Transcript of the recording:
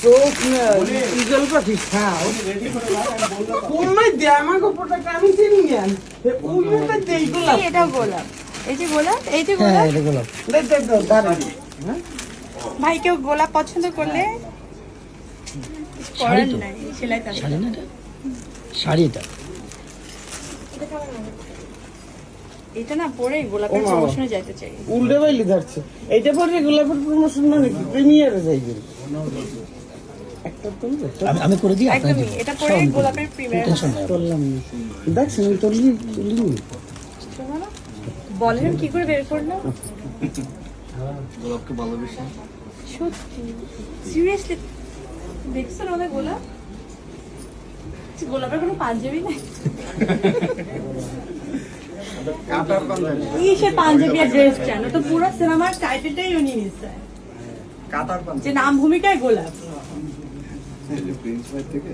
চোখ ইগল পাখি খাও কোনই দে আমাকে প্রোডাক্ট আমি চিনি না ওইটা দেই গোলাপ এটা গোলাপ, এই যে গোলাপ, এই যে গোলাপ। হ্যাঁ এটা গোলাপ। দে দে দে দাঁড়া হ্যাঁ ভাই কেউ গোলাপ পছন্দ করলে শাড়ি করার তো। নাই, সেলাইতে আসবে। শাড়ি না এটা? শাড়ি এটা। এটা না পরে গোলাপের ও মা। প্রমোশনে যাইতে চাই। উল্টে বাইলি ধরছে এইটা পরে গোলাপের প্রমোশন মানে কি প্রিমিয়ারে যাইবে একটা তুলবে আমি করে দিই আপনাকে একদমই, দেবো। এটা পরে সব গোলাপের প্রিমিয়ার। টেনশন নেই। করলাম না দেখছেন আমি তুলি বলেন কি করে বের করলো? গোলাপকে ভালোবেসে সত্যি সিরিয়াসলি দেখছেন ওদের গোলাপ? গোলাপের কোনো পাঞ্জাবি নাই? কাটার পাঞ্জাবি সে পাঞ্জাবি আর ড্রেস চান, ও তো পুরো সিনেমার টাইটেলটাই উনি নিচ্ছে, কাটার যে পাঞ্জাবি নাম ভূমিকায় গোলাপ। প্রিন্স ভাই থেকে